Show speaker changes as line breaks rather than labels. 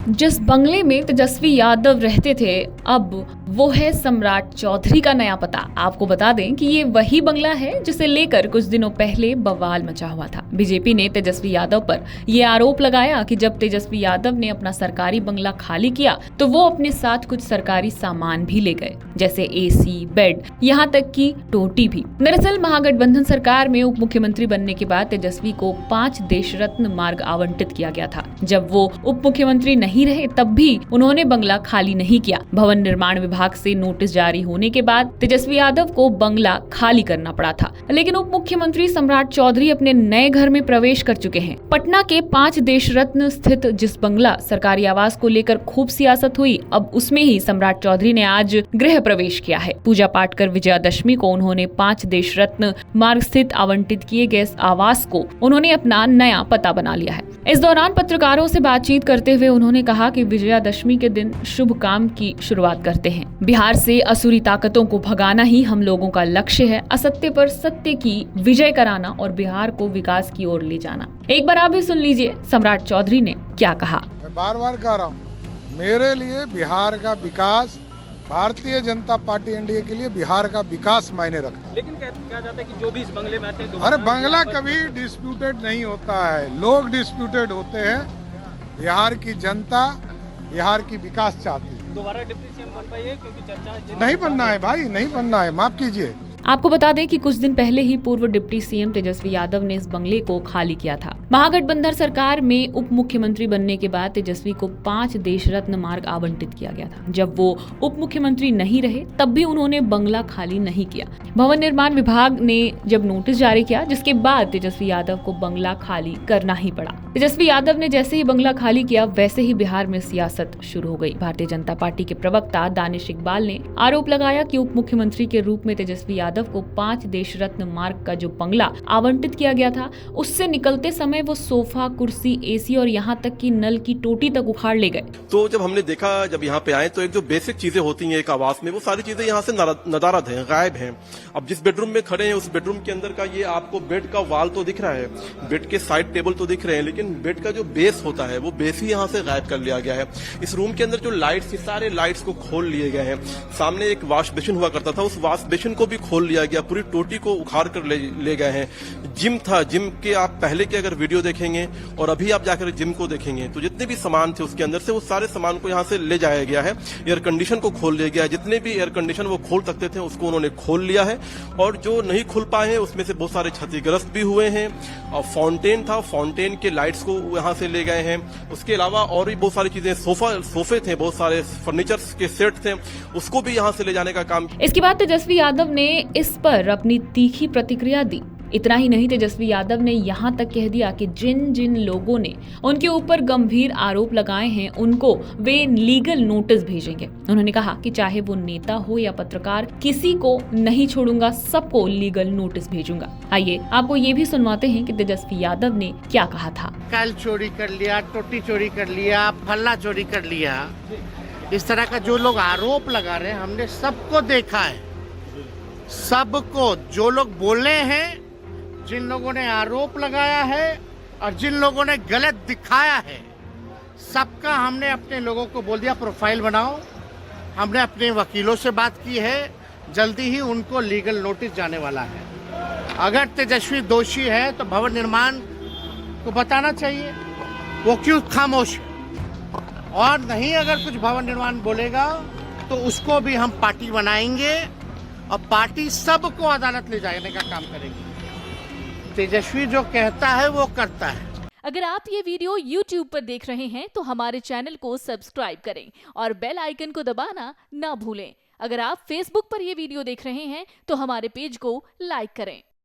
जिस बंगले में तेजस्वी यादव रहते थे, अब वो है सम्राट चौधरी का नया पता। आपको बता दें कि ये वही बंगला है जिसे लेकर कुछ दिनों पहले बवाल मचा हुआ था। बीजेपी ने तेजस्वी यादव पर ये आरोप लगाया कि जब तेजस्वी यादव ने अपना सरकारी बंगला खाली किया तो वो अपने साथ कुछ सरकारी सामान भी ले गए, जैसे एसी, बेड, यहाँ तक कि टोटी भी। दरअसल महागठबंधन सरकार में उप मुख्यमंत्री बनने के बाद तेजस्वी को 5 देश रत्न मार्ग आवंटित किया गया था। जब वो उप मुख्यमंत्री नहीं रहे तब भी उन्होंने बंगला खाली नहीं किया। भवन निर्माण विभाग से नोटिस जारी होने के बाद तेजस्वी यादव को बंगला खाली करना पड़ा था। लेकिन उप मुख्यमंत्री सम्राट चौधरी अपने नए घर में प्रवेश कर चुके हैं। पटना के 5 देश रत्न स्थित जिस बंगला सरकारी आवास को लेकर खूब सियासत हुई, अब उसमें ही सम्राट चौधरी ने आज गृह प्रवेश किया है। पूजा पाठ कर विजयादशमी को उन्होंने 5 देश रत्न मार्ग स्थित आवंटित किए गए आवास को उन्होंने अपना नया पता बना लिया है। इस दौरान पत्रकारों से बातचीत करते हुए उन्होंने कहा कि विजयादशमी के दिन शुभ काम की शुरुआत करते हैं। बिहार से असुरी ताकतों को भगाना ही हम लोगों का लक्ष्य है, असत्य पर सत्य की विजय कराना और बिहार को विकास की ओर ले जाना। एक बार आप भी सुन लीजिए सम्राट चौधरी ने क्या कहा।
मैं बार बार कह रहा हूँ, मेरे लिए बिहार का विकास, भारतीय जनता पार्टी एनडीए के लिए बिहार का विकास मायने रखता है।
लेकिन क्या जाता है कि जो भी इस बंगले में आते हैं,
अरे बंगला कभी डिस्प्यूटेड नहीं होता है, लोग डिस्प्यूटेड होते हैं। बिहार की जनता बिहार की विकास चाहती है।
दोबारा डिप्टी सीएम बन पाइए, क्योंकि चर्चा
नहीं बनना है भाई, नहीं बनना है, माफ कीजिए।
आपको बता दें कि कुछ दिन पहले ही पूर्व डिप्टी सीएम तेजस्वी यादव ने इस बंगले को खाली किया था। महागठबंधन सरकार में उप मुख्यमंत्री बनने के बाद तेजस्वी को 5 देश रत्न मार्ग आवंटित किया गया था। जब वो उप मुख्यमंत्री नहीं रहे तब भी उन्होंने बंगला खाली नहीं किया। भवन निर्माण विभाग ने जब नोटिस जारी किया, जिसके बाद तेजस्वी यादव को बंगला खाली करना ही पड़ा। तेजस्वी यादव ने जैसे ही बंगला खाली किया वैसे ही बिहार में सियासत शुरू हो गई। भारतीय जनता पार्टी के प्रवक्ता दानिश इकबाल ने आरोप लगाया कि उप मुख्यमंत्री के रूप में तेजस्वी यादव को 5 देश रत्न मार्ग का जो बंगला आवंटित किया गया था, उससे निकलते समय वो सोफा, कुर्सी, एसी और यहाँ तक कि नल की टोटी तक उखाड़ ले गए।
तो जब हमने देखा, जब यहाँ पे आए तो एक जो बेसिक चीजें होती हैं एक आवास में, वो सारी चीजें यहाँ से नदारद हैं, गायब हैं। अब जिस बेडरूम में खड़े हैं उस बेडरूम के अंदर का ये आपको बेड का वाल तो दिख रहा है, बेड के साइड टेबल तो दिख रहे हैं, लेकिन बेड का जो बेस होता है वो बेस ही यहाँ से गायब कर लिया गया है। इस रूम के अंदर जो लाइट्स, सारे लाइट्स को खोल लिए गए हैं। सामने एक वॉश बेसिन हुआ करता था, उस वॉश बेसिन को भी खोल लिया गया, पूरी टोटी को उखाड़ कर ले गए हैं। जिम था, जिम के आप पहले के अगर वीडियो देखेंगे और अभी आप जाकर जिम को देखेंगे तो जितने भी सामान थे उसके अंदर से वो सारे सामान को यहाँ से ले जाया गया है। एयर कंडीशन को खोल लिया गया है, जितने भी एयर कंडीशन वो खोल सकते थे उसको उन्होंने खोल लिया है, और जो नहीं खुल पाए हैं उसमें से बहुत सारे क्षतिग्रस्त भी हुए हैं। और फाउंटेन था, फाउंटेन के लाइट्स को यहाँ से ले गए हैं। उसके अलावा और भी बहुत सारी चीजें, सोफे थे, बहुत सारे फर्नीचर के सेट थे, उसको भी यहाँ से ले जाने का काम।
इसके बाद तेजस्वी यादव ने इस पर अपनी तीखी प्रतिक्रिया दी। इतना ही नहीं, तेजस्वी यादव ने यहाँ तक कह दिया कि जिन जिन लोगों ने उनके ऊपर गंभीर आरोप लगाए हैं उनको वे लीगल नोटिस भेजेंगे। उन्होंने कहा कि चाहे वो नेता हो या पत्रकार, किसी को नहीं छोड़ूंगा, सबको लीगल नोटिस भेजूंगा। आइए आपको ये भी सुनवाते हैं कि तेजस्वी यादव ने क्या कहा था।
कल चोरी कर लिया, टोटी चोरी कर लिया, फल्ला चोरी कर लिया, इस तरह का जो लोग आरोप लगा रहे हैं हमने सबको देखा है। सबको, जो लोग बोले हैं, जिन लोगों ने आरोप लगाया है और जिन लोगों ने गलत दिखाया है, सबका हमने अपने लोगों को बोल दिया प्रोफाइल बनाओ। हमने अपने वकीलों से बात की है, जल्दी ही उनको लीगल नोटिस जाने वाला है। अगर तेजस्वी दोषी है तो भवन निर्माण को बताना चाहिए, वो क्यों खामोश है, और नहीं अगर कुछ भवन निर्माण बोलेगा तो उसको भी हम पार्टी बनाएंगे और पार्टी सबको अदालत ले जाने का काम करेगी। तेजस्वी जो कहता है वो करता है।
अगर आप ये वीडियो YouTube पर देख रहे हैं तो हमारे चैनल को सब्सक्राइब करें और बेल आइकन को दबाना ना भूलें। अगर आप Facebook पर ये वीडियो देख रहे हैं तो हमारे पेज को लाइक करें।